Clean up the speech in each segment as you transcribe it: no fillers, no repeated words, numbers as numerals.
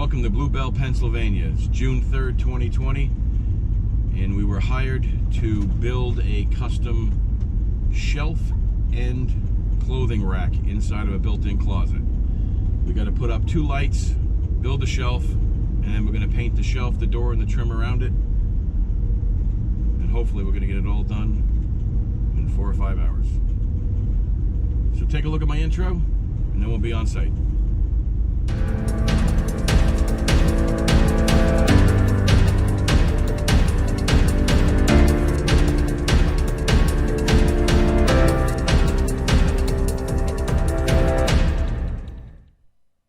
Welcome to Bluebell, Pennsylvania. It's June 3rd, 2020, and we were hired to build a custom shelf and clothing rack inside of a built-in closet. We got to put up 2 lights, build a shelf, and then we're going to paint the shelf, the door, and the trim around it. And hopefully we're going to get it all done in 4 or 5 hours. So take a look at my intro, and then we'll be on site.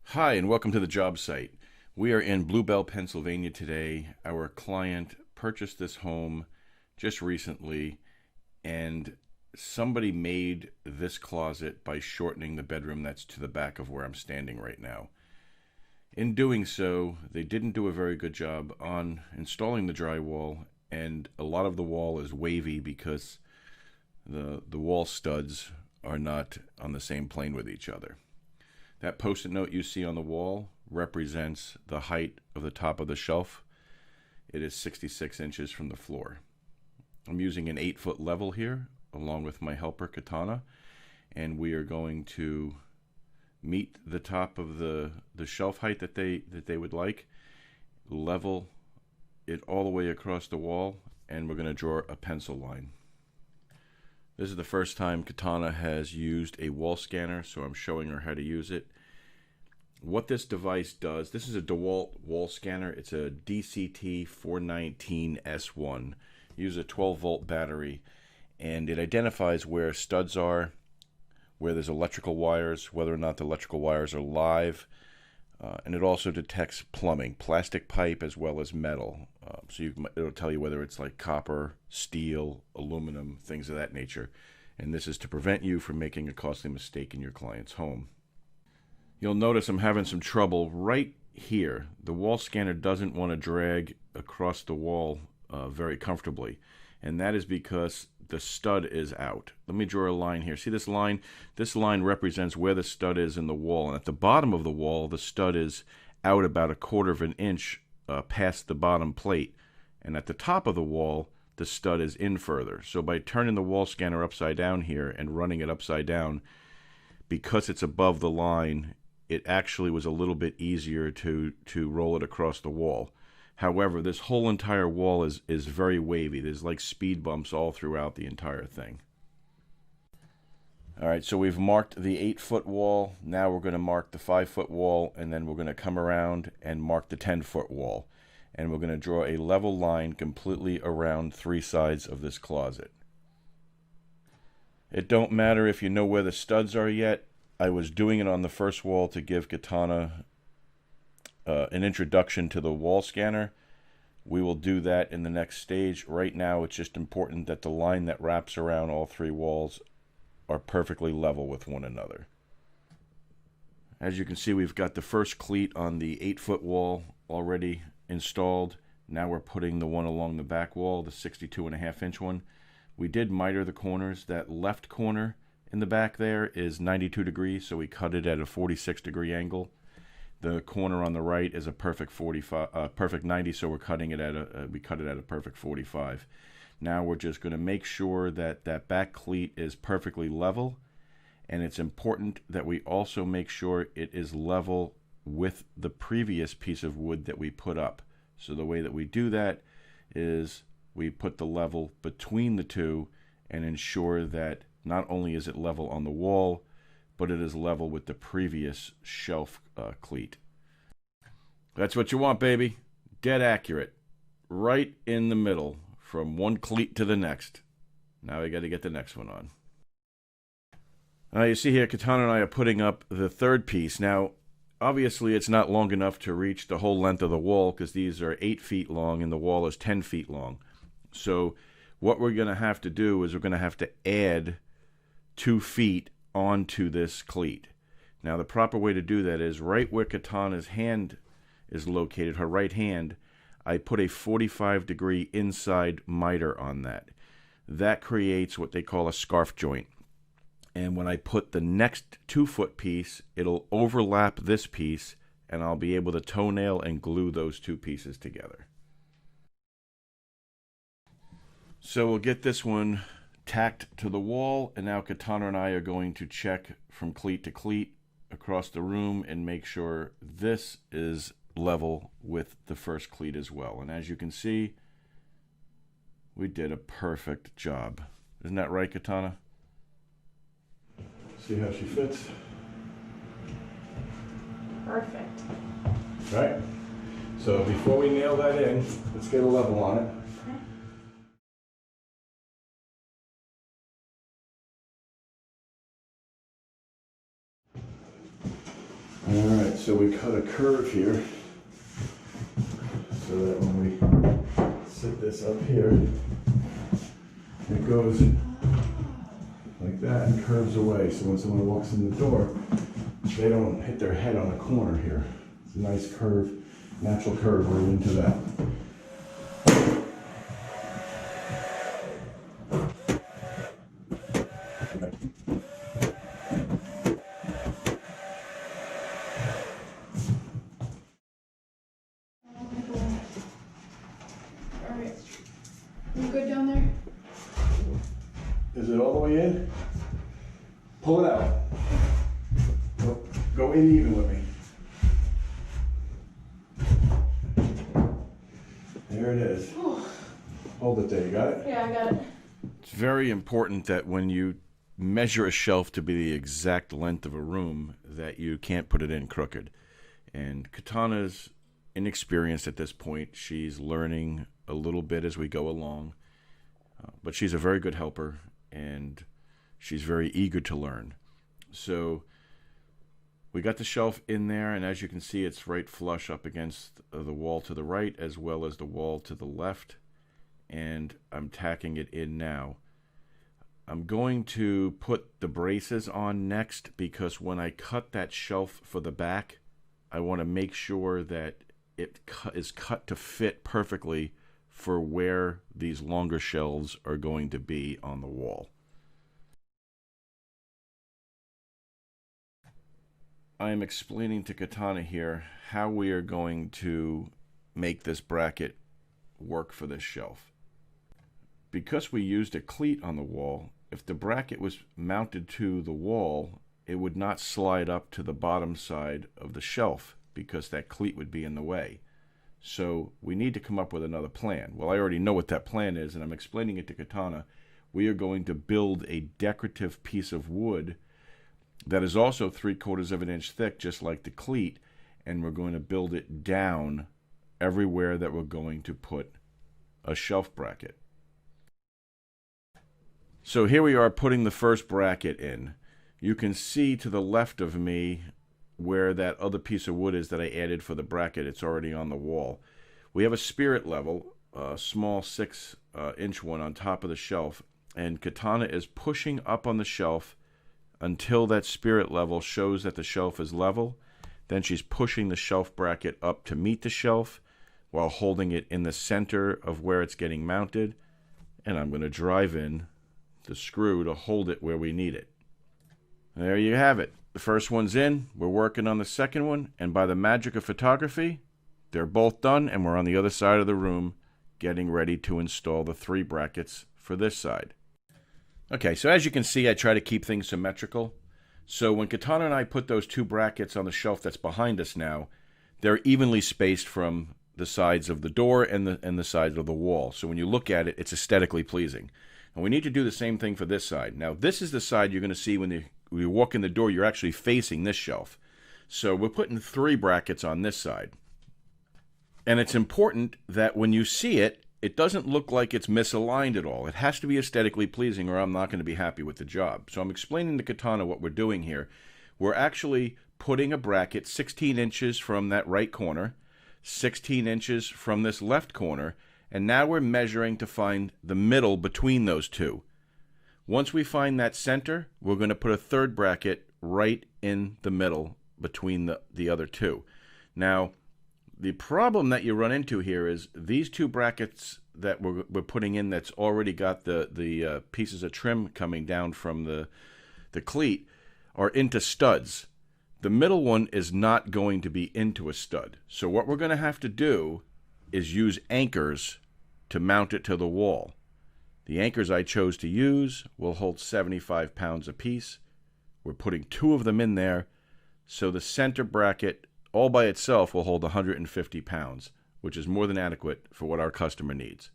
Hi, and welcome to the job site. We are in Bluebell, Pennsylvania today. Our client purchased this home just recently, and somebody made this closet by shortening the bedroom that's to the back of where I'm standing right now. In doing so, they didn't do a very good job on installing the drywall, and a lot of the wall is wavy because the wall studs are not on the same plane with each other. That post-it note you see on the wall represents the height of the top of the shelf. It is 66 inches from the floor. I'm using an 8-foot level here along with my helper Kitana, and we are going to meet the top of the shelf height that they would like, level it all the way across the wall, and we're going to draw a pencil line. This is the first time Kitana has used a wall scanner, so I'm showing her how to use it. What this device does, this is a Dewalt wall scanner. It's a DCT 419S1. Use a 12-volt battery, and it identifies where studs are, where there's electrical wires, whether or not the electrical wires are live, and it also detects plumbing, plastic pipe as well as metal. So it'll tell you whether it's like copper, steel, aluminum, things of that nature. And this is to prevent you from making a costly mistake in your client's home. You'll notice I'm having some trouble right here. The wall scanner doesn't want to drag across the wall very comfortably, and that is because the stud is out. Let me draw a line here. See this line? This line represents where the stud is in the wall, and at the bottom of the wall, the stud is out about 1/4 of an inch past the bottom plate, and at the top of the wall, the stud is in further. So by turning the wall scanner upside down here and running it upside down, because it's above the line, it actually was a little bit easier to roll it across the wall. However, this whole entire wall is very wavy. There's like speed bumps all throughout the entire thing. Alright, so we've marked the 8-foot wall. Now we're going to mark the 5-foot wall, and then we're going to come around and mark the 10-foot wall. And we're going to draw a level line completely around 3 sides of this closet. It don't matter if you know where the studs are yet. I was doing it on the first wall to give Kitana an introduction to the wall scanner. We will do that in the next stage. Right now it's just important that the line that wraps around all 3 walls are perfectly level with one another. As you can see, we've got the first cleat on the 8-foot wall already installed. Now we're putting the one along the back wall, the 62.5-inch one. We did miter the corners. That left corner in the back there is 92 degrees, so we cut it at a 46-degree angle. The corner on the right is a perfect 90, so we're cutting it at we cut it at a perfect 45. Now we're just going to make sure that that back cleat is perfectly level, and it's important that we also make sure it is level with the previous piece of wood that we put up. So the way that we do that is we put the level between the two and ensure that not only is it level on the wall, but it is level with the previous shelf cleat. That's what you want, baby. Dead accurate. Right in the middle, from one cleat to the next. Now we got to get the next one on. You see here, Kitana and I are putting up the 3rd piece. Now, obviously it's not long enough to reach the whole length of the wall because these are 8 feet long and the wall is 10 feet long. So what we're going to have to do is we're going to have to add 2 feet onto this cleat. Now the proper way to do that is right where Kitana's hand is located, her right hand, I put a 45-degree inside miter on that. That creates what they call a scarf joint. And when I put the next 2-foot piece, it'll overlap this piece and I'll be able to toenail and glue those two pieces together. So we'll get this one tacked to the wall, and now Kitana and I are going to check from cleat to cleat across the room and make sure this is level with the first cleat as well. And as you can see, we did a perfect job. Isn't that right, Kitana? See how she fits? Perfect. Right? So before we nail that in, let's get a level on it. Alright, so we cut a curve here so that when we sit this up here, it goes like that and curves away. So when someone walks in the door, they don't hit their head on a corner here. It's a nice curve, natural curve right into that. Alright. You good down there? Is it all the way in? Pull it out. Go in even with me. There it is. Oh. Hold it there, you got it? Yeah, I got it. It's very important that when you measure a shelf to be the exact length of a room, that you can't put it in crooked. And Kitana's inexperienced at this point. She's learning a little bit as we go along. But she's a very good helper, and she's very eager to learn. So we got the shelf in there, and as you can see, it's right flush up against the wall to the right as well as the wall to the left. And I'm tacking it in now. I'm going to put the braces on next, because when I cut that shelf for the back, I want to make sure that it is cut to fit perfectly for where these longer shelves are going to be on the wall. I am explaining to Kitana here how we are going to make this bracket work for this shelf. Because we used a cleat on the wall, if the bracket was mounted to the wall, it would not slide up to the bottom side of the shelf because that cleat would be in the way. So we need to come up with another plan. Well, I already know what that plan is, and I'm explaining it to Kitana. We are going to build a decorative piece of wood that is also 3/4 of an inch thick, just like the cleat, and we're going to build it down everywhere that we're going to put a shelf bracket. So here we are putting the first bracket in. You can see to the left of me where that other piece of wood is that I added for the bracket. It's already on the wall. We have a spirit level, a small 6-inch one on top of the shelf, and Kitana is pushing up on the shelf until that spirit level shows that the shelf is level. Then she's pushing the shelf bracket up to meet the shelf while holding it in the center of where it's getting mounted, and I'm going to drive in the screw to hold it where we need it. There you have it. The first one's in, we're working on the second one, and by the magic of photography, they're both done, and we're on the other side of the room getting ready to install the 3 brackets for this side. Okay, so as you can see, I try to keep things symmetrical. So when Kitana and I put those 2 brackets on the shelf that's behind us now, they're evenly spaced from the sides of the door and the sides of the wall. So when you look at it, it's aesthetically pleasing. And we need to do the same thing for this side. Now, this is the side you're going to see when you walk in the door, you're actually facing this shelf. So we're putting 3 brackets on this side. And it's important that when you see it, it doesn't look like it's misaligned at all. It has to be aesthetically pleasing, or I'm not going to be happy with the job. So I'm explaining to Kitana what we're doing here. We're actually putting a bracket 16 inches from that right corner, 16 inches from this left corner, and now we're measuring to find the middle between those two. Once we find that center, we're going to put a 3rd bracket right in the middle between the other 2. Now, the problem that you run into here is these 2 brackets that we're putting in that's already got the pieces of trim coming down from the cleat are into studs. The middle one is not going to be into a stud. So what we're going to have to do is use anchors to mount it to the wall. The anchors I chose to use will hold 75 pounds apiece. We're putting 2 of them in there, so the center bracket all by itself will hold 150 pounds, which is more than adequate for what our customer needs.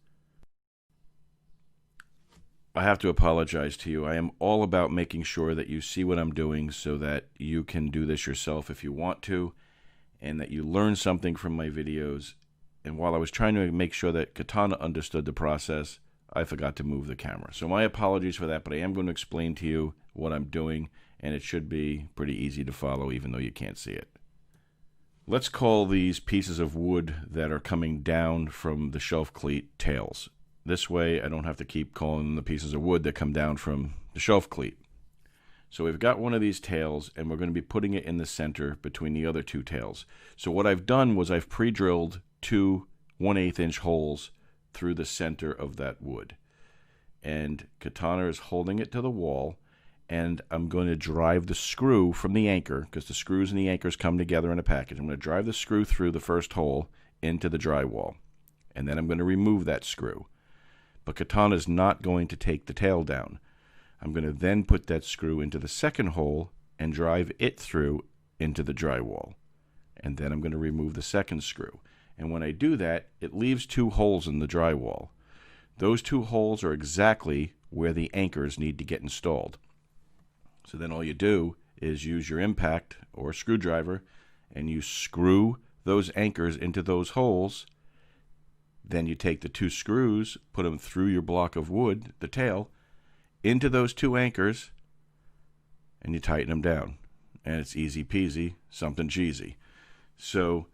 I have to apologize to you. I am all about making sure that you see what I'm doing so that you can do this yourself if you want to, and that you learn something from my videos. And while I was trying to make sure that Kitana understood the process, I forgot to move the camera. So my apologies for that, but I am going to explain to you what I'm doing, and it should be pretty easy to follow even though you can't see it. Let's call these pieces of wood that are coming down from the shelf cleat tails. This way I don't have to keep calling them the pieces of wood that come down from the shelf cleat. So we've got one of these tails, and we're going to be putting it in the center between the other 2 tails. So what I've done was I've pre-drilled 2 1/8 inch holes through the center of that wood. And Kitana is holding it to the wall, and I'm going to drive the screw from the anchor, because the screws and the anchors come together in a package. I'm going to drive the screw through the first hole into the drywall, and then I'm going to remove that screw. But Kitana is not going to take the tail down. I'm going to then put that screw into the second hole and drive it through into the drywall. And then I'm going to remove the second screw. And when I do that, it leaves 2 holes in the drywall. Those 2 holes are exactly where the anchors need to get installed. So then all you do is use your impact or screwdriver, and you screw those anchors into those holes. Then you take the 2 screws, put them through your block of wood, the tail, into those 2 anchors, and you tighten them down. And it's easy peasy, something cheesy. So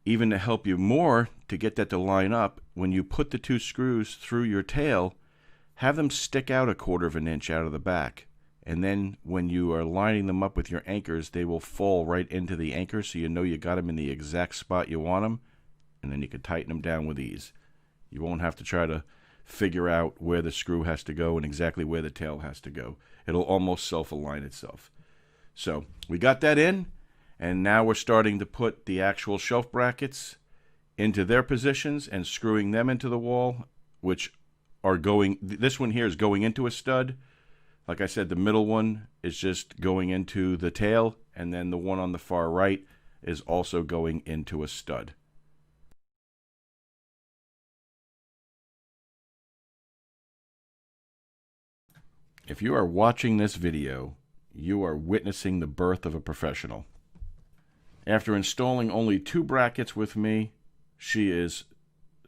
even to help you more to get that to line up, when you put the 2 screws through your tail, have them stick out 1/4 of an inch out of the back. And then when you are lining them up with your anchors, they will fall right into the anchor, so you know you got them in the exact spot you want them. And then you can tighten them down with ease. You won't have to try to figure out where the screw has to go and exactly where the tail has to go. It'll almost self-align itself. So we got that in, and now we're starting to put the actual shelf brackets into their positions and screwing them into the wall, which are going, this one here is going into a stud. Like I said, the middle one is just going into the tail, and then the one on the far right is also going into a stud. If you are watching this video, you are witnessing the birth of a professional. After installing only 2 brackets with me, she is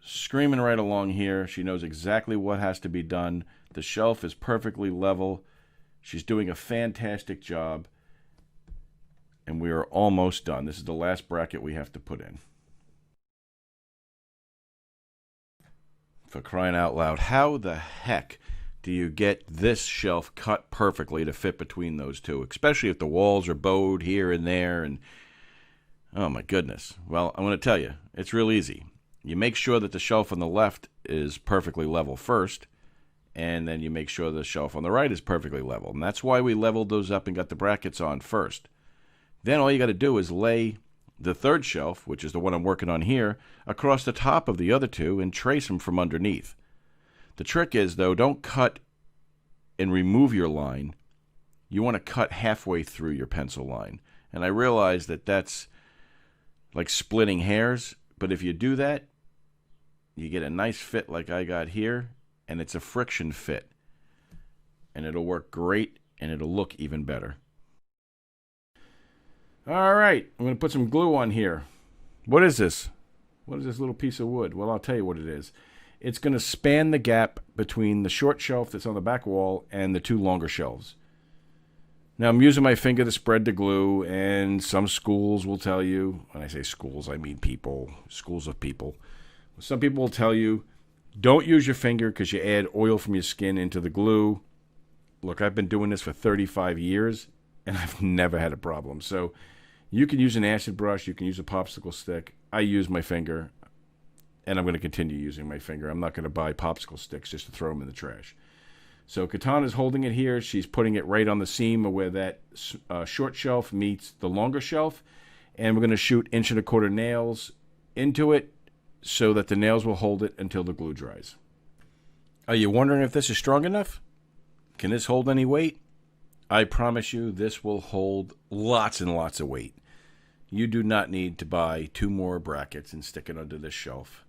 screaming right along here. She knows exactly what has to be done. The shelf is perfectly level. She's doing a fantastic job. And we are almost done. This is the last bracket we have to put in. For crying out loud, how the heck do you get this shelf cut perfectly to fit between those 2, especially if the walls are bowed here and there? And oh my goodness. Well, I'm going to tell you, it's real easy. You make sure that the shelf on the left is perfectly level first, and then you make sure the shelf on the right is perfectly level. And that's why we leveled those up and got the brackets on first. Then all you got to do is lay the 3rd shelf, which is the one I'm working on here, across the top of the other 2 and trace them from underneath. The trick is, though, don't cut and remove your line. You want to cut halfway through your pencil line. And I realize that that's like splitting hairs, but if you do that, you get a nice fit like I got here, and it's a friction fit. And it'll work great, and it'll look even better. All right, I'm going to put some glue on here. What is this? What is this little piece of wood? Well, I'll tell you what it is. It's going to span the gap between the short shelf that's on the back wall and the 2 longer shelves. Now, I'm using my finger to spread the glue, and some schools will tell you, when I say schools, I mean people, schools of people. Some people will tell you, don't use your finger because you add oil from your skin into the glue. Look, I've been doing this for 35 years, and I've never had a problem. So you can use an acid brush, you can use a popsicle stick. I use my finger. And I'm going to continue using my finger. I'm not going to buy popsicle sticks just to throw them in the trash. So Kitana's holding it here. She's putting it right on the seam of where that short shelf meets the longer shelf. And we're going to shoot 1¼ inch nails into it so that the nails will hold it until the glue dries. Are you wondering if this is strong enough? Can this hold any weight? I promise you this will hold lots and lots of weight. You do not need to buy 2 more brackets and stick it under this shelf.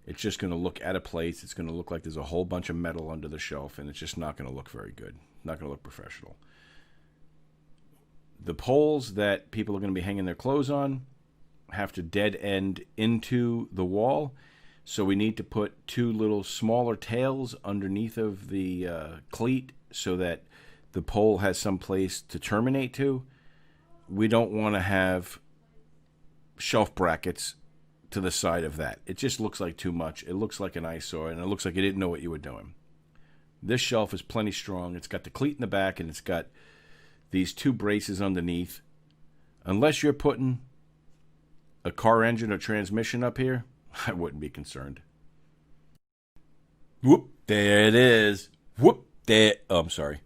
It's just going to look out of place. It's going to look like there's a whole bunch of metal under the shelf, and it's just not going to look very good. Not going to look professional. The poles that people are going to be hanging their clothes on have to dead end into the wall. So we need to put 2 little smaller tails underneath of the cleat so that the pole has some place to terminate to. We don't want to have shelf brackets to the side of that. It just looks like too much. It looks like an eyesore, and it looks like you didn't know what you were doing. This shelf is plenty strong. It's got the cleat in the back, and it's got these 2 braces underneath. Unless you're putting a car engine or transmission up here, I wouldn't be concerned. Whoop, there it is. Whoop, there. Oh, I'm sorry.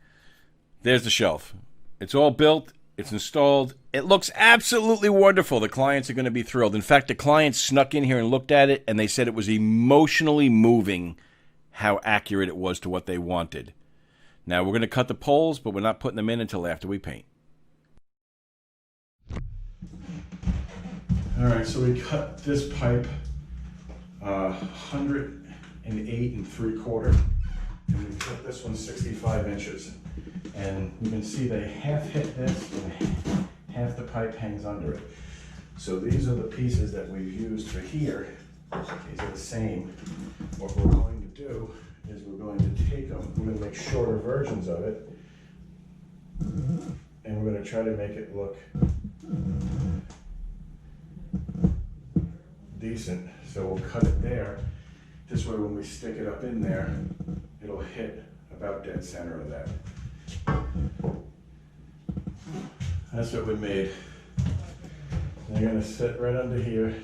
There's the shelf. It's all built. It's installed. It looks absolutely wonderful. The clients are going to be thrilled. In fact, the clients snuck in here and looked at it, and they said it was emotionally moving how accurate it was to what they wanted. Now, we're going to cut the poles, but we're not putting them in until after we paint. All right, so we cut this pipe 108 3/4, and we cut this one 65 inches. And you can see they half hit this and half the pipe hangs under it. So these are the pieces that we've used for here. These are the same. What we're going to do is we're going to take them, we're going to make shorter versions of it, and we're going to try to make it look decent. So we'll cut it there. This way when we stick it up in there, it'll hit about dead center of that. That's what we made. They're going to sit right under here,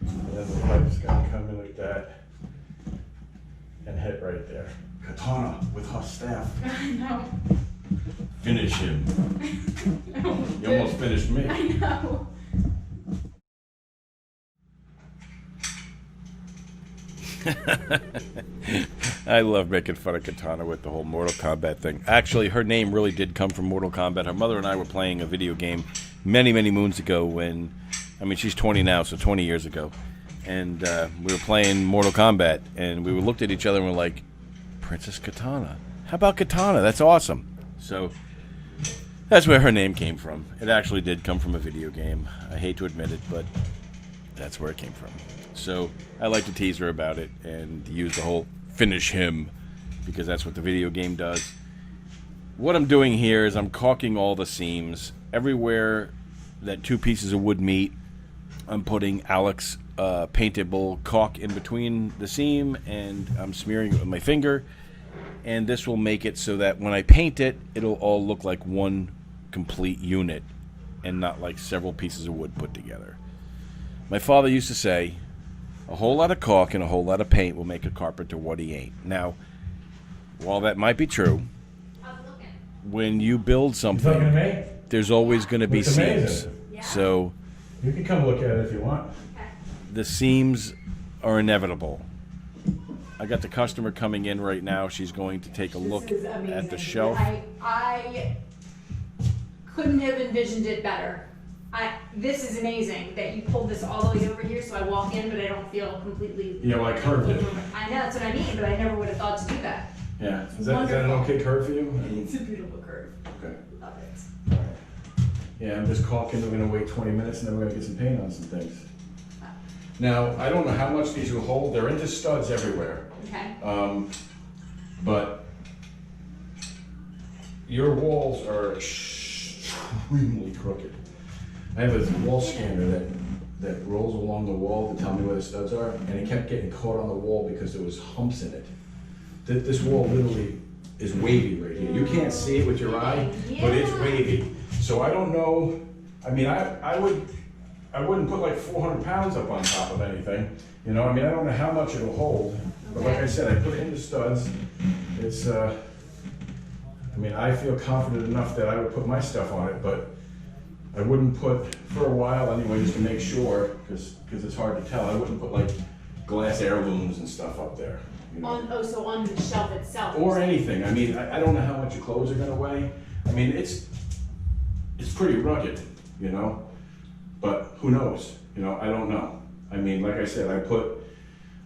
and then the pipe's going to come in like that and hit right there. Kitana with her staff. I know. Finish him. You almost finished me. I know. I love making fun of Kitana with the whole Mortal Kombat thing. Actually, her name really did come from Mortal Kombat. Her mother and I were playing a video game many, many moons ago when, I mean, she's 20 now, so 20 years ago. And we were playing Mortal Kombat, and we looked at each other and were like, Princess Kitana. How about Kitana? That's awesome. So that's where her name came from. It actually did come from a video game. I hate to admit it, but that's where it came from. So I like to tease her about it and use the whole finish him because that's what the video game does. What I'm doing here is I'm caulking all the seams. Everywhere that 2 pieces of wood meet, I'm putting Alex paintable caulk in between the seam, and I'm smearing it with my finger. And this will make it so that when I paint it, it'll all look like one complete unit and not like several pieces of wood put together. My father used to say, a whole lot of caulk and a whole lot of paint will make a carpenter what he ain't. Now, while that might be true, when you build something, there's always going to be seams. Yeah. So You can come look at it if you want. the seams are inevitable. I got the customer coming in right now. She's going to take a look This is amazing. at the shelf. I couldn't have envisioned it better. This is amazing that you pulled this all the way over here so I walk in but I don't feel completely... Yeah, well, I curved it. I know, that's what I mean, but I never would have thought to do that. Yeah. Is that an okay curve for you? It's a beautiful curve. Okay. Love it. All right. Yeah, I'm just caulking. We're going to wait 20 minutes and then we're going to get some paint on some things. Now, I don't know how much these will hold. They're into studs everywhere. Okay. But your walls are extremely crooked. I have a wall scanner that rolls along the wall to tell me where the studs are, and it kept getting caught on the wall because there was humps in it. This wall literally is wavy right here. You can't see it with your eye, but it's wavy. So I don't know. I mean, I wouldn't put like 400 pounds up on top of anything. You know, I mean, I don't know how much it'll hold. But like I said, I put it in the studs. It's I mean, I feel confident enough that I would put my stuff on it, but I wouldn't put, for a while anyway, just to make sure, because it's hard to tell, I wouldn't put like glass heirlooms and stuff up there. You know? So on the shelf itself. Or anything. I mean, I don't know how much your clothes are gonna weigh. I mean, it's pretty rugged, you know? But who knows? You know, I don't know. I mean, like I said, I put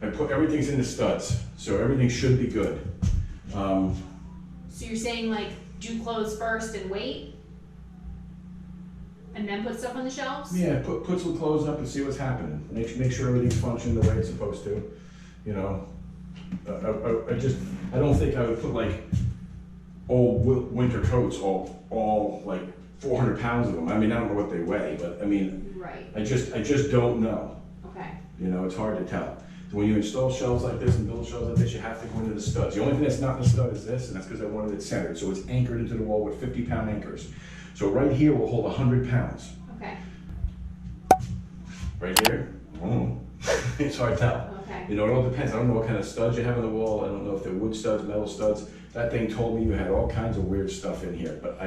everything's in the studs, so everything should be good. So you're saying like do clothes first and wait? And then put stuff on the shelves? Yeah, put some clothes up and see what's happening. Make sure everything's functioning the way it's supposed to, you know? I don't think I would put like old winter coats, all like 400 pounds of them. I mean, I don't know what they weigh, but I mean, right. I just don't know. Okay. You know, it's hard to tell. So when you install shelves like this and build shelves like this, you have to go into the studs. The only thing that's not in the stud is this, and that's because I wanted it centered. So it's anchored into the wall with 50-pound anchors. So right here will hold 100 pounds. Okay. Right here, it's hard to tell. Okay. You know, it all depends. I don't know what kind of studs you have on the wall. I don't know if they're wood studs, metal studs. That thing told me you had all kinds of weird stuff in here, but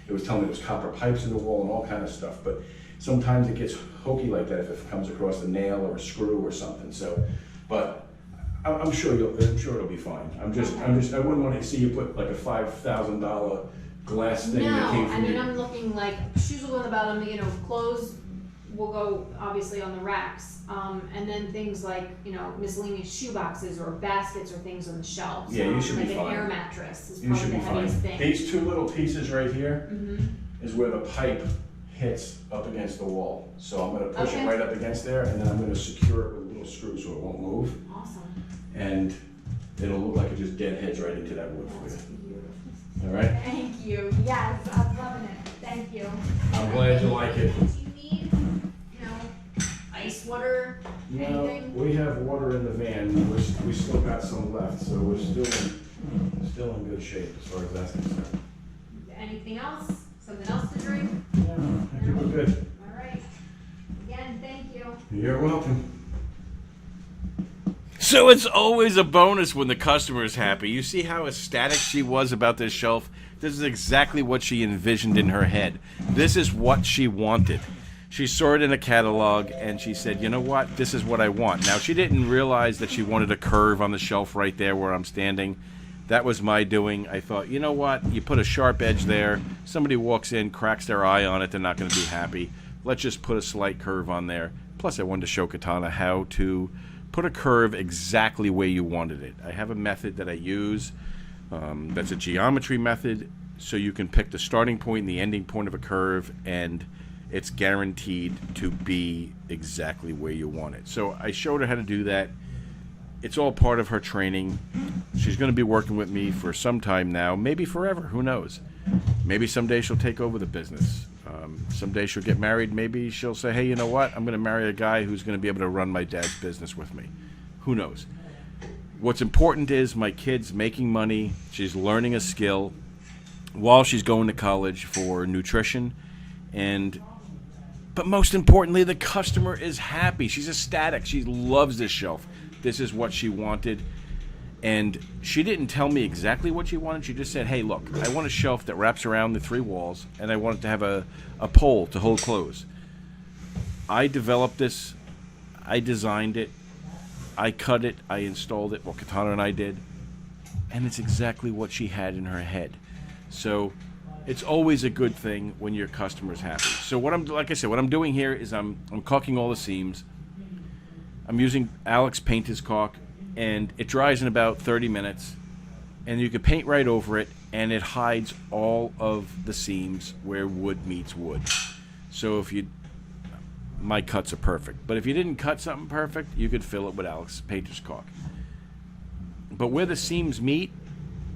it was telling me there's copper pipes in the wall and all kind of stuff. But sometimes it gets hokey like that if it comes across a nail or a screw or something. So, but I'm sure it'll be fine. I wouldn't want to see you put like a $5,000 glass thing that came from I mean, your... I'm looking like shoes will go in the bottom, you know, clothes will go obviously on the racks, and then things like, you know, miscellaneous shoe boxes or baskets or things on the shelves. Yeah, you should be like fine. Like an air mattress is You probably should the be fine. heaviest thing. These two little pieces right here Mm-hmm. is where the pipe hits up against the wall. So I'm gonna push Okay. it right up against there, and then I'm gonna secure it with a little screw so it won't move. Awesome. And it'll look like it just deadheads right into that wood for That's you. beautiful. All right? Thank you. Yes, I'm loving it. Thank you. I'm glad you like it. Do you need, you know, ice water, No, anything? we have water in the van. We still got some left, so we're still in good shape as far as that's concerned. Anything else? Something else to drink? Yeah, I think we're good. All right. Again, thank you. You're welcome. So it's always a bonus when the customer is happy. You see how ecstatic she was about this shelf? This is exactly what she envisioned in her head. This is what she wanted. She saw it in a catalog and she said, you know what? This is what I want. Now, she didn't realize that she wanted a curve on the shelf right there where I'm standing. That was my doing. I thought, you know what? You put a sharp edge there. Somebody walks in, cracks their eye on it. They're not going to be happy. Let's just put a slight curve on there. Plus, I wanted to show Kitana how to put a curve exactly where you wanted it. I have a method that I use. That's a geometry method, so you can pick the starting point and the ending point of a curve, and it's guaranteed to be exactly where you want it. So I showed her how to do that. It's all part of her training. She's going to be working with me for some time now, maybe forever, who knows. Maybe someday she'll take over the business. Someday she'll get married. Maybe she'll say, hey, you know what? I'm going to marry a guy who's going to be able to run my dad's business with me. Who knows? What's important is my kid's making money. She's learning a skill while she's going to college for nutrition. But most importantly, the customer is happy. She's ecstatic. She loves this shelf. This is what she wanted. And she didn't tell me exactly what she wanted. She just said, hey, look, I want a shelf that wraps around the three walls, and I want it to have a pole to hold clothes. I developed this. I designed it. I cut it. I installed it. Well, Kitana and I did. And it's exactly what she had in her head. So it's always a good thing when your customer's happy. So what I'm doing here is I'm caulking all the seams. I'm using Alex Painter's caulk. And it dries in about 30 minutes, and you can paint right over it, and it hides all of the seams where wood meets wood. So my cuts are perfect. But if you didn't cut something perfect, you could fill it with Alex Painter's caulk. But where the seams meet,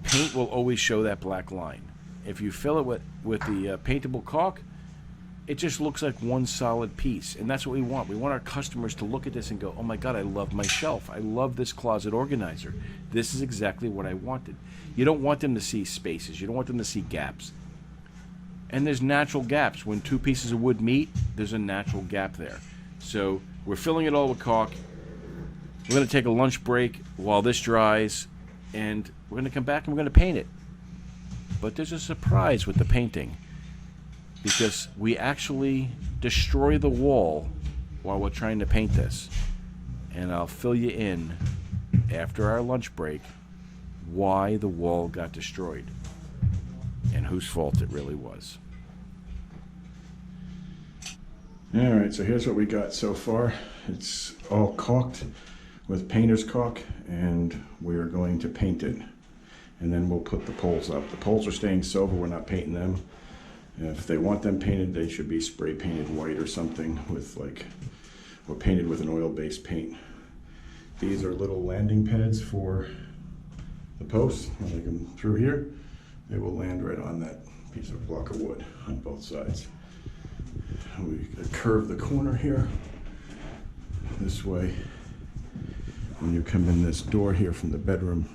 paint will always show that black line. If you fill it with the paintable caulk, it just looks like one solid piece, and that's what we want. We want our customers to look at this and go, oh my God, I love my shelf. I love this closet organizer. This is exactly what I wanted. You don't want them to see spaces. You don't want them to see gaps. And there's natural gaps. When two pieces of wood meet, there's a natural gap there. So we're filling it all with caulk. We're going to take a lunch break while this dries, and we're going to come back and we're going to paint it. but there's a surprise with the painting, because we actually destroy the wall while we're trying to paint this. And I'll fill you in after our lunch break why the wall got destroyed and whose fault it really was. Alright, so here's what we got so far. It's all caulked with painter's caulk, and we are going to paint it. And then we'll put the poles up. The poles are staying silver, we're not painting them. If they want them painted, they should be spray painted white or something with or painted with an oil-based paint. These are little landing pads for the posts. When they come through here, they will land right on that piece of block of wood on both sides. We curve the corner here this way. When you come in this door here from the bedroom,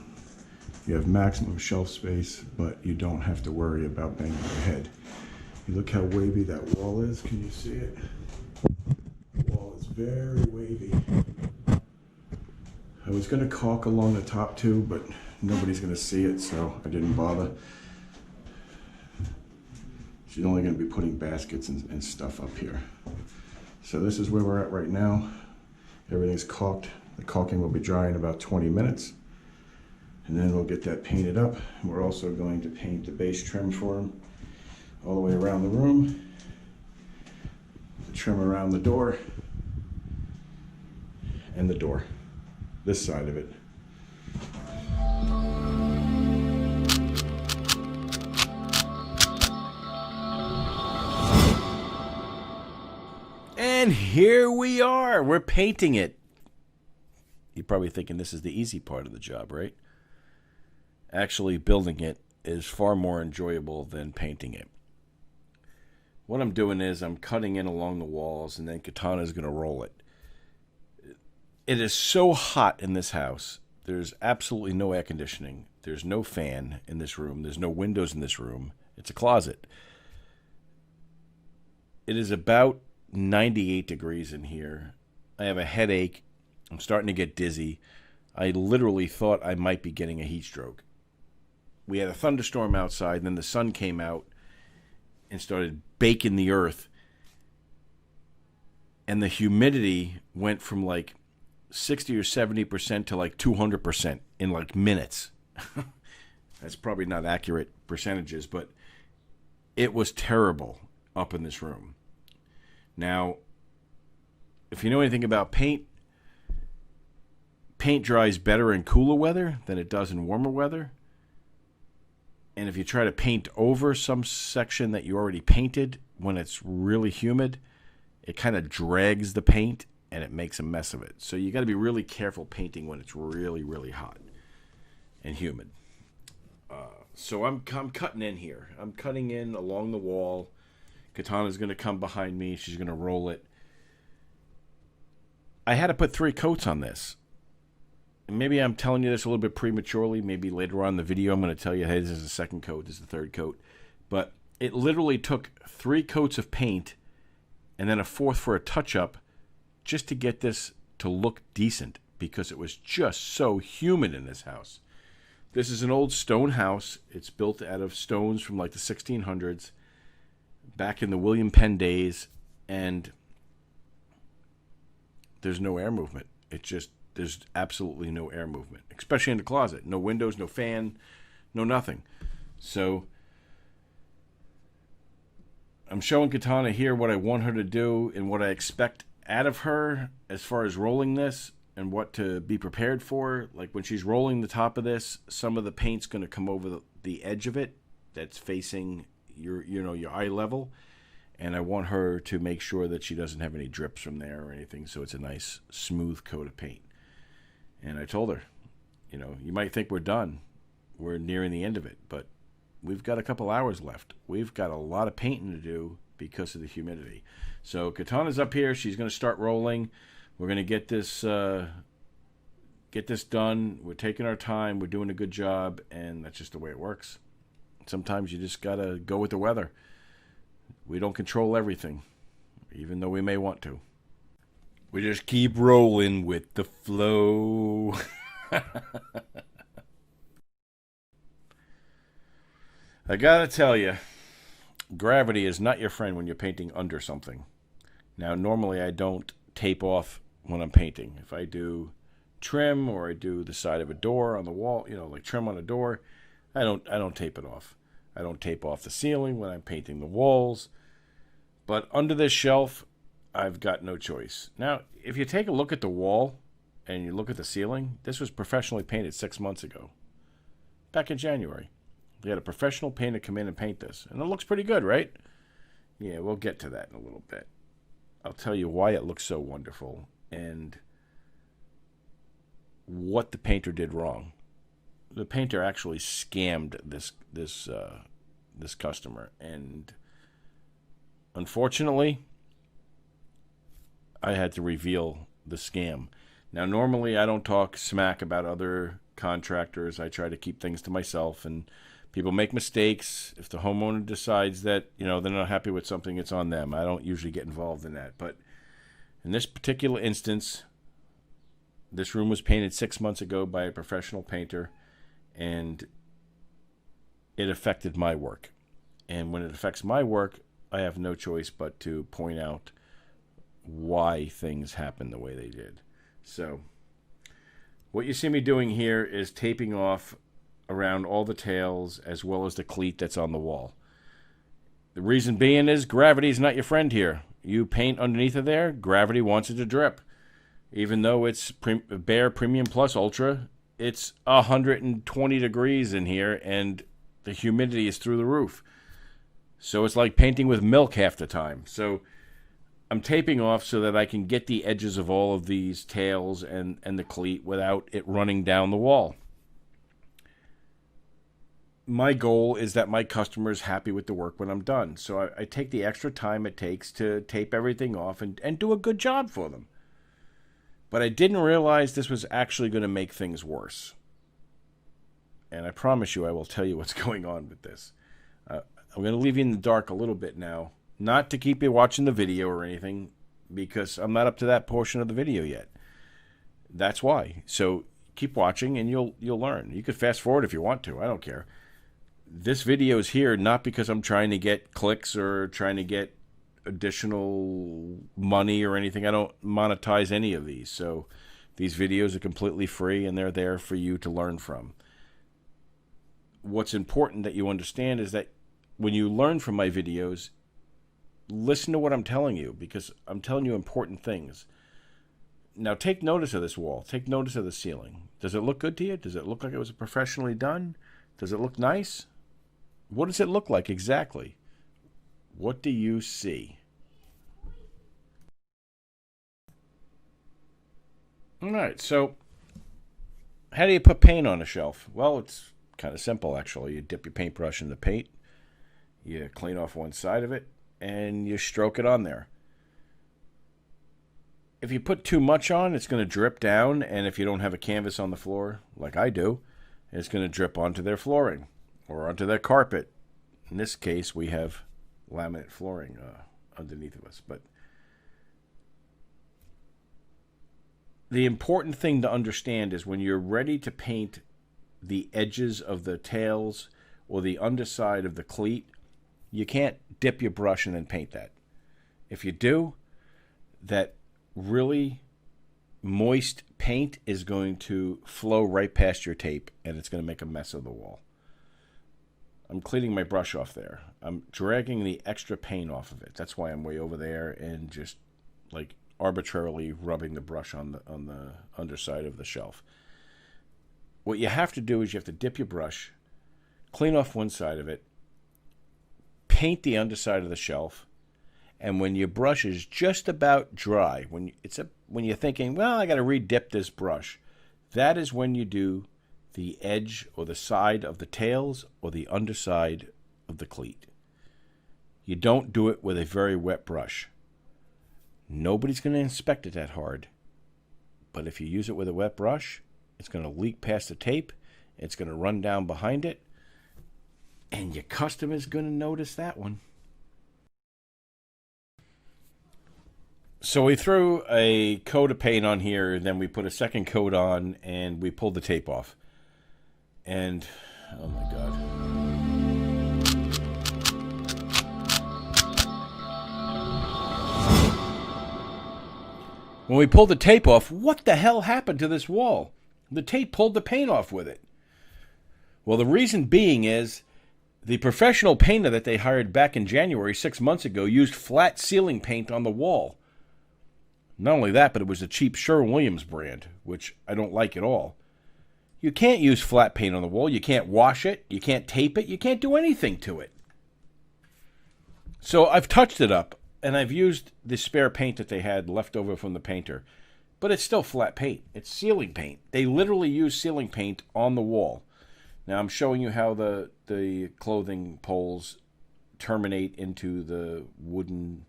you have maximum shelf space, but you don't have to worry about banging your head. You look how wavy that wall is. Can you see it? The wall is very wavy. I was going to caulk along the top too, but nobody's going to see it, so I didn't bother. She's only going to be putting baskets and stuff up here. So this is where we're at right now. Everything's caulked. The caulking will be dry in about 20 minutes. And then we'll get that painted up. We're also going to paint the base trim for him all the way around the room. The trim around the door. And the door. This side of it. And here we are. We're painting it. You're probably thinking this is the easy part of the job, right? Actually, building it is far more enjoyable than painting it. What I'm doing is I'm cutting in along the walls, and then Kitana is going to roll it. It is so hot in this house. There's absolutely no air conditioning. There's no fan in this room. There's no windows in this room. It's a closet. It is about 98 degrees in here. I have a headache. I'm starting to get dizzy. I literally thought I might be getting a heat stroke. We had a thunderstorm outside, and then the sun came out and started baking the earth. And the humidity went from like 60 or 70% to like 200% in like minutes. That's probably not accurate percentages, but it was terrible up in this room. Now, if you know anything about paint, paint dries better in cooler weather than it does in warmer weather. And if you try to paint over some section that you already painted when it's really humid, it kind of drags the paint and it makes a mess of it. So you got to be really careful painting when it's really, really hot and humid. So I'm cutting in here. I'm cutting in along the wall. Kitana's going to come behind me. She's going to roll it. I had to put 3 coats on this. And maybe I'm telling you this a little bit prematurely. Maybe later on in the video I'm going to tell you, hey, this is the 2nd coat, this is the 3rd coat. But it literally took 3 coats of paint and then a 4th for a touch-up just to get this to look decent, because it was just so humid in this house. This is an old stone house. It's built out of stones from like the 1600s, back in the William Penn days, and there's no air movement. There's absolutely no air movement, especially in the closet. No windows, no fan, no nothing. So I'm showing Kitana here what I want her to do and what I expect out of her as far as rolling this and what to be prepared for. Like when she's rolling the top of this, some of the paint's going to come over the edge of it that's facing your eye level. And I want her to make sure that she doesn't have any drips from there or anything, so it's a nice smooth coat of paint. And I told her, you might think we're done. We're nearing the end of it, but we've got a couple hours left. We've got a lot of painting to do because of the humidity. So Kitana's up here. She's going to start rolling. We're going to get this done. We're taking our time. We're doing a good job, and that's just the way it works. Sometimes you just got to go with the weather. We don't control everything, even though we may want to. We just keep rolling with the flow. I gotta tell you, gravity is not your friend when you're painting under something. Now, normally I don't tape off when I'm painting. If I do trim or I do the side of a door on the wall, like trim on a door, I don't tape it off. I don't tape off the ceiling when I'm painting the walls. But under this shelf, I've got no choice. Now, if you take a look at the wall and you look at the ceiling, this was professionally painted 6 months ago, back in January. They had a professional painter come in and paint this. And it looks pretty good, right? Yeah, we'll get to that in a little bit. I'll tell you why it looks so wonderful and what the painter did wrong. The painter actually scammed this customer, and unfortunately, I had to reveal the scam. Now, normally I don't talk smack about other contractors. I try to keep things to myself, and people make mistakes. If the homeowner decides that, they're not happy with something, it's on them. I don't usually get involved in that. But in this particular instance, this room was painted 6 months ago by a professional painter, and it affected my work. And when it affects my work, I have no choice but to point out why things happened the way they did. So what you see me doing here is taping off around all the tails as well as the cleat that's on the wall. The reason being is gravity is not your friend here. You paint underneath of there, gravity wants it to drip. Even though it's Bare Premium Plus Ultra, it's 120 degrees in here and the humidity is through the roof. So it's like painting with milk half the time. So I'm taping off so that I can get the edges of all of these tails and the cleat without it running down the wall. My goal is that my customer is happy with the work when I'm done. So I take the extra time it takes to tape everything off and do a good job for them. But I didn't realize this was actually going to make things worse. And I promise you I will tell you what's going on with this. I'm going to leave you in the dark a little bit now. Not to keep you watching the video or anything, because I'm not up to that portion of the video yet. That's why. So keep watching and you'll learn. You could fast forward if you want to. I don't care. This video is here not because I'm trying to get clicks or trying to get additional money or anything. I don't monetize any of these. So these videos are completely free and they're there for you to learn from. What's important that you understand is that when you learn from my videos, listen to what I'm telling you, because I'm telling you important things. Now take notice of this wall. Take notice of the ceiling. Does it look good to you? Does it look like it was professionally done? Does it look nice? What does it look like exactly? What do you see? All right, so how do you put paint on a shelf? Well, it's kind of simple, actually. You dip your paintbrush in the paint, you clean off one side of it, and you stroke it on there. If you put too much on, it's going to drip down, and if you don't have a canvas on the floor, like I do, it's going to drip onto their flooring or onto their carpet. In this case, we have laminate flooring underneath of us. But the important thing to understand is when you're ready to paint the edges of the tails or the underside of the cleat, you can't dip your brush and then paint that. If you do, that really moist paint is going to flow right past your tape and it's going to make a mess of the wall. I'm cleaning my brush off there. I'm dragging the extra paint off of it. That's why I'm way over there and just like arbitrarily rubbing the brush on the underside of the shelf. What you have to do is you have to dip your brush, clean off one side of it, paint the underside of the shelf, and when your brush is just about dry, when you're thinking, well, I got to re-dip this brush, that is when you do the edge or the side of the tails or the underside of the cleat. You don't do it with a very wet brush. Nobody's going to inspect it that hard. But if you use it with a wet brush, it's going to leak past the tape, it's going to run down behind it, and your customer's going to notice that one. So we threw a coat of paint on here, then we put a second coat on, and we pulled the tape off. And, oh my God. When we pulled the tape off, what the hell happened to this wall? The tape pulled the paint off with it. Well, the reason being is the professional painter that they hired back in January 6 months ago used flat ceiling paint on the wall. Not only that, but it was a cheap Sherwin-Williams brand, which I don't like at all. You can't use flat paint on the wall. You can't wash it. You can't tape it. You can't do anything to it. So I've touched it up, and I've used the spare paint that they had left over from the painter. But it's still flat paint. It's ceiling paint. They literally use ceiling paint on the wall. Now I'm showing you how the clothing poles terminate into the wooden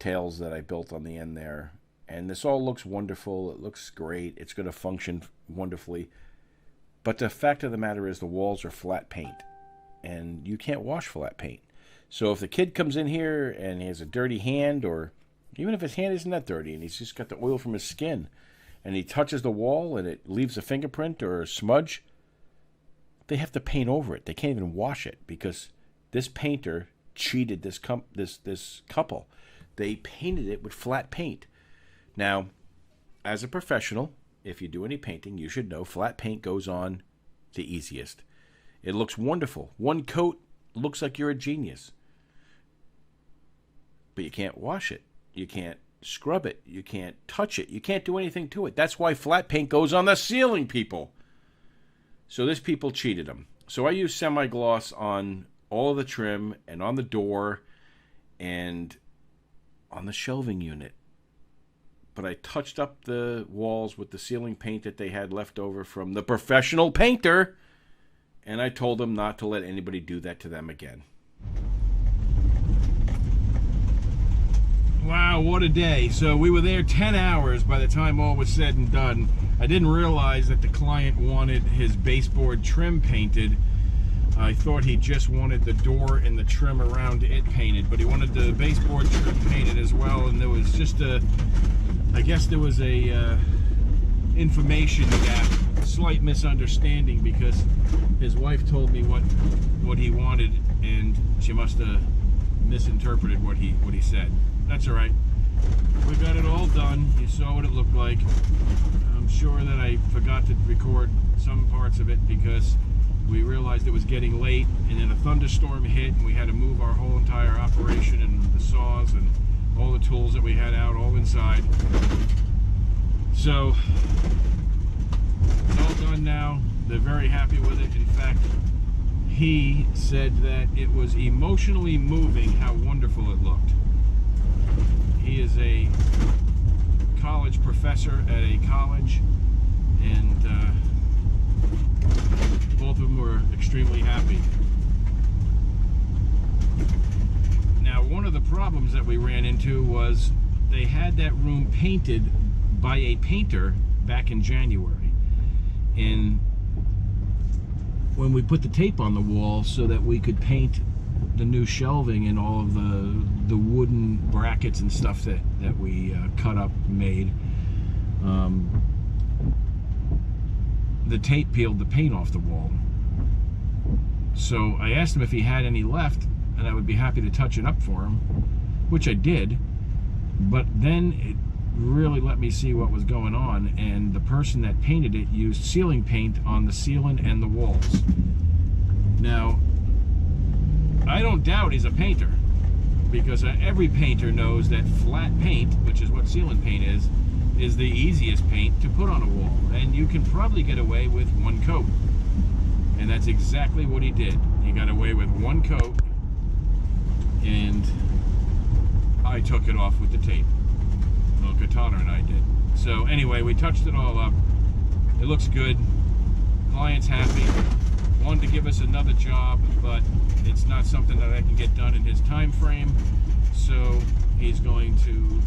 tails that I built on the end there. And this all looks wonderful. It looks great. It's going to function wonderfully. But the fact of the matter is the walls are flat paint. And you can't wash flat paint. So if the kid comes in here and he has a dirty hand, or even if his hand isn't that dirty and he's just got the oil from his skin, and he touches the wall and it leaves a fingerprint or a smudge, they have to paint over it. They can't even wash it because this painter cheated this couple. They painted it with flat paint. Now, as a professional, if you do any painting, you should know flat paint goes on the easiest. It looks wonderful. One coat looks like you're a genius. But you can't wash it. You can't scrub it. You can't touch it. You can't do anything to it. That's why flat paint goes on the ceiling, people. So this people cheated them. So I used semi-gloss on all of the trim and on the door and on the shelving unit. But I touched up the walls with the ceiling paint that they had left over from the professional painter. And I told them not to let anybody do that to them again. Wow, what a day. So we were there 10 hours by the time all was said and done. I didn't realize that the client wanted his baseboard trim painted. I thought he just wanted the door and the trim around it painted, but he wanted the baseboard trim painted as well. And there was just I guess there was a information gap, slight misunderstanding, because his wife told me what he wanted, and she must have misinterpreted what he said. That's all right. We got it all done. You saw what it looked like. I'm sure that I forgot to record some parts of it because we realized it was getting late, and then a thunderstorm hit, and we had to move our whole entire operation and the saws and all the tools that we had out all inside. So it's all done now. They're very happy with it. In fact, he said that it was emotionally moving how wonderful it looked. He is a college professor at a college, and both of them were extremely happy. Now, one of the problems that we ran into was they had that room painted by a painter back in January. And when we put the tape on the wall so that we could paint the new shelving and all of the wooden brackets and stuff that we cut up and made, the tape peeled the paint off the wall. So I asked him if he had any left, and I would be happy to touch it up for him, which I did. But then it really let me see what was going on, and the person that painted it used ceiling paint on the ceiling and the walls. Now, I don't doubt he's a painter, because every painter knows that flat paint, which is what ceiling paint is the easiest paint to put on a wall, and you can probably get away with one coat. And that's exactly what he did. He got away with one coat, and I took it off with the tape. Well, Kitana and I did. So anyway, we touched it all up. It looks good. Client's happy. Wanted to give us another job, but it's not something that I can get done in his time frame. So he's going to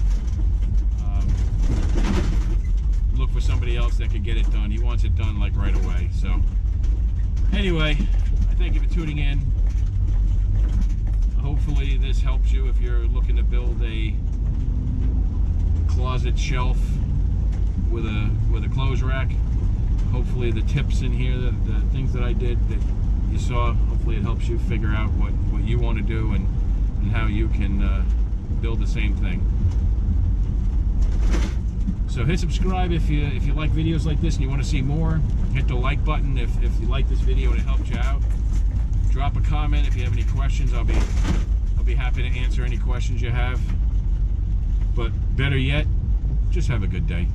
look for somebody else that could get it done. He wants it done like right away. So anyway, I thank you for tuning in. Hopefully this helps you if you're looking to build a closet shelf with a clothes rack. Hopefully the tips in here, the things that I did that you saw, hopefully it helps you figure out what you want to do and how you can build the same thing. So hit subscribe if you like videos like this and you want to see more. Hit the like button if you like this video and it helped you out. Drop a comment if you have any questions. I'll be happy to answer any questions you have. But better yet, just have a good day.